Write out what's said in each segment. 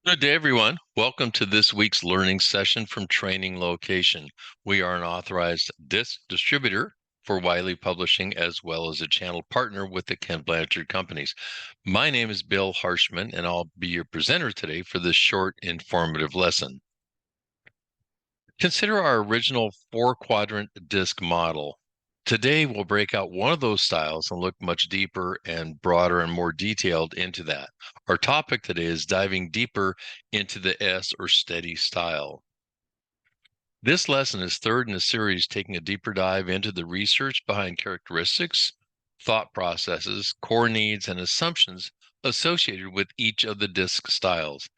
Good day, everyone. Welcome to this week's learning session from Training Location. We are an authorized DiSC distributor for Wiley Publishing, as well as a channel partner with the Ken Blanchard Companies. My name is Bill Harshman, and I'll be your presenter today for this short, informative lesson. Consider our original four-quadrant DiSC model. Today, we'll break out one of those styles and look much deeper and broader and more detailed into that. Our topic today is diving deeper into the S or steady style. This lesson is third in a series taking a deeper dive into the research behind characteristics, thought processes, core needs, and assumptions associated with each of the DiSC styles.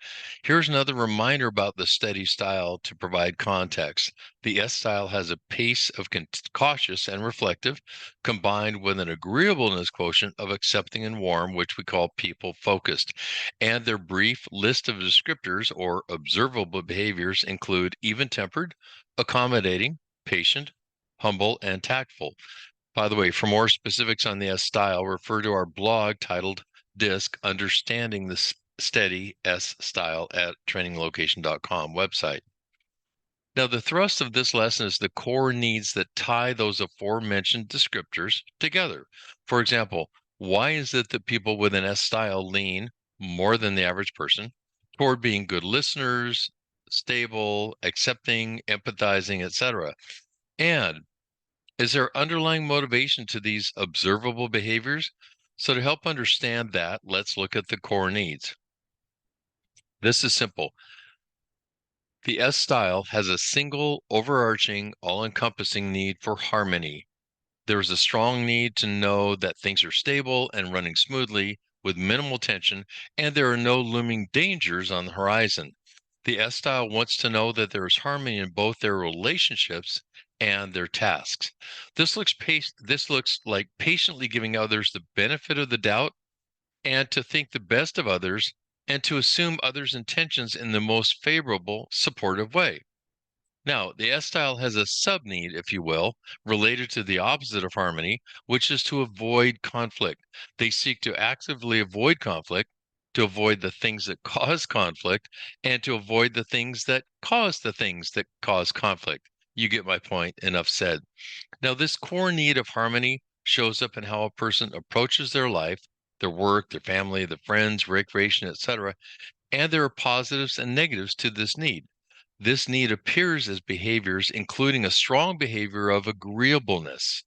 Here's another reminder about the steady style to provide context. The S style has a pace of cautious and reflective, combined with an agreeableness quotient of accepting and warm, which we call people focused. And their brief list of descriptors or observable behaviors include even tempered, accommodating, patient, humble, and tactful. By the way, for more specifics on the S style, refer to our blog titled DiSC Understanding the Steady S Style at traininglocation.com website. Now, the thrust of this lesson is the core needs that tie those aforementioned descriptors together. For example, why is it that people with an S style lean more than the average person toward being good listeners, stable, accepting, empathizing, etc.? And is there underlying motivation to these observable behaviors? So, to help understand that, let's look at the core needs. This is simple. The S style has a single, overarching, all encompassing need for harmony. There is a strong need to know that things are stable and running smoothly with minimal tension, and there are no looming dangers on the horizon. The S style wants to know that there is harmony in both their relationships and their tasks. This looks like patiently giving others the benefit of the doubt and to think the best of others and to assume others' intentions in the most favorable, supportive way. Now, the S style has a sub need, if you will, related to the opposite of harmony, which is to avoid conflict. They seek to actively avoid conflict, to avoid the things that cause conflict, and to avoid the things that cause conflict. You get my point. Enough said. Now, this core need of harmony shows up in how a person approaches their life, their work, their family, their friends, recreation, etc. And there are positives and negatives to this need. This need appears as behaviors, including a strong behavior of agreeableness.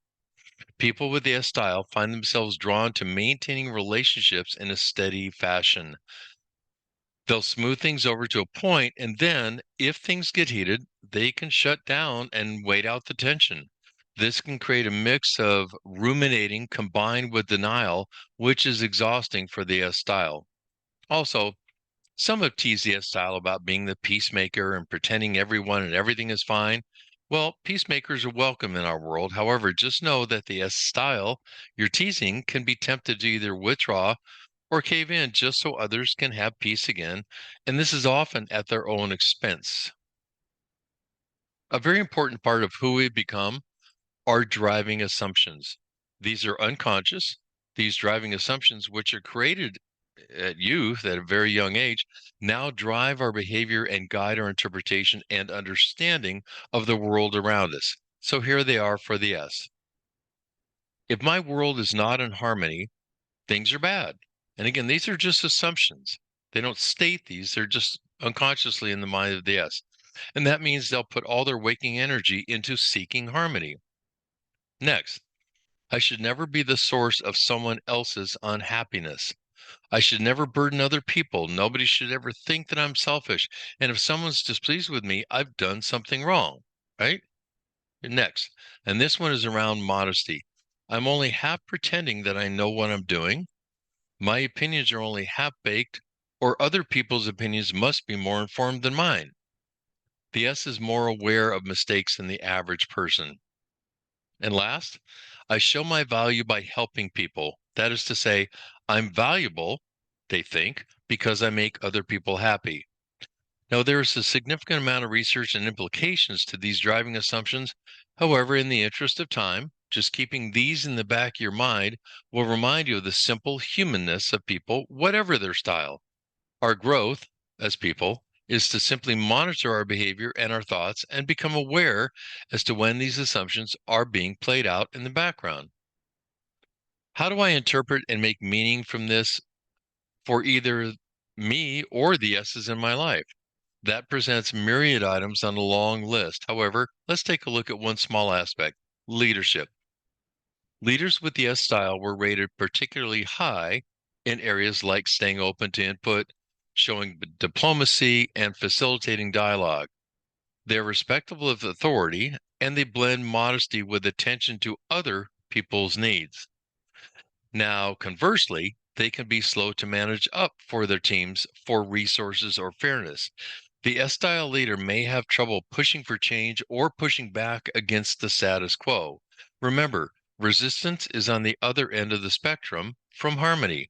People with the S style find themselves drawn to maintaining relationships in a steady fashion. They'll smooth things over to a point, and then, if things get heated, they can shut down and wait out the tension. This can create a mix of ruminating combined with denial, which is exhausting for the S style. Also, some have teased the S style about being the peacemaker and pretending everyone and everything is fine. Well, peacemakers are welcome in our world. However, just know that the S style you're teasing can be tempted to either withdraw or cave in just so others can have peace again. And this is often at their own expense. A very important part of who we become are driving assumptions. These are unconscious. These driving assumptions, which are created at youth at a very young age, now drive our behavior and guide our interpretation and understanding of the world around us. So here they are for the S. If my world is not in harmony, things are bad. And again, these are just assumptions. They don't state these, they're just unconsciously in the mind of the S. And that means they'll put all their waking energy into seeking harmony. Next, I should never be the source of someone else's unhappiness. I should never burden other people. Nobody should ever think that I'm selfish. And if someone's displeased with me, I've done something wrong, right? Next, and this one is around modesty. I'm only half pretending that I know what I'm doing. My opinions are only half baked, or other people's opinions must be more informed than mine. The S is more aware of mistakes than the average person. And last, I show my value by helping people. That is to say, I'm valuable, they think, because I make other people happy. Now, there is a significant amount of research and implications to these driving assumptions. However, in the interest of time, just keeping these in the back of your mind will remind you of the simple humanness of people, whatever their style. Our growth, as people is to simply monitor our behavior and our thoughts and become aware as to when these assumptions are being played out in the background. How do I interpret and make meaning from this for either me or the S's in my life? That presents myriad items on a long list. However, let's take a look at one small aspect: leadership. Leaders with the S style were rated particularly high in areas like staying open to input, showing diplomacy, and facilitating dialogue. They're respectful of authority, and they blend modesty with attention to other people's needs. Now, conversely, they can be slow to manage up for their teams for resources or fairness. The S style leader may have trouble pushing for change or pushing back against the status quo. Remember, resistance is on the other end of the spectrum from harmony.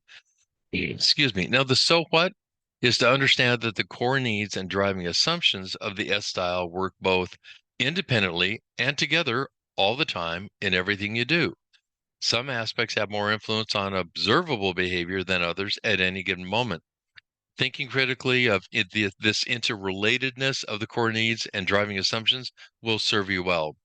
Excuse me. Now, the so what is to understand that the core needs and driving assumptions of the S style work both independently and together all the time in everything you do. Some aspects have more influence on observable behavior than others at any given moment. Thinking critically of this interrelatedness of the core needs and driving assumptions will serve you well.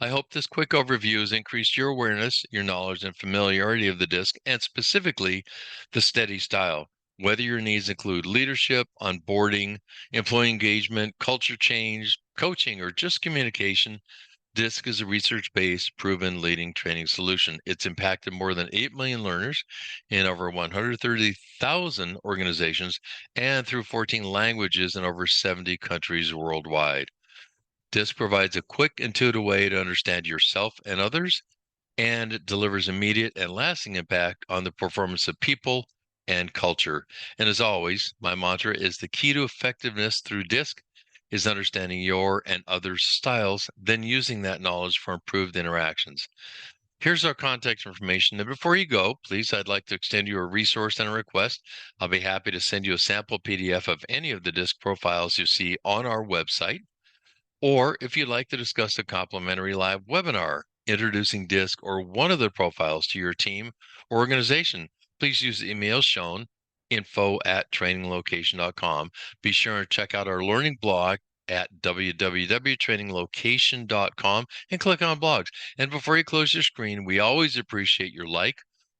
I hope this quick overview has increased your awareness, your knowledge, and familiarity of the DiSC, and specifically the steady style. Whether your needs include leadership, onboarding, employee engagement, culture change, coaching, or just communication, DiSC is a research-based, proven leading training solution. It's impacted more than 8 million learners in over 130,000 organizations and through 14 languages in over 70 countries worldwide. DiSC provides a quick, intuitive way to understand yourself and others, and it delivers immediate and lasting impact on the performance of people and culture. And as always, my mantra is the key to effectiveness through DiSC is understanding your and others' styles, then using that knowledge for improved interactions. Here's our contact information. And before you go, please, I'd like to extend you a resource and a request. I'll be happy to send you a sample PDF of any of the DiSC profiles you see on our website. Or if you'd like to discuss a complimentary live webinar introducing DiSC or one of the profiles to your team or organization, please use the email shown, info@traininglocation.com. Be sure to check out our learning blog at www.traininglocation.com and click on blogs. And before you close your screen, we always appreciate your like,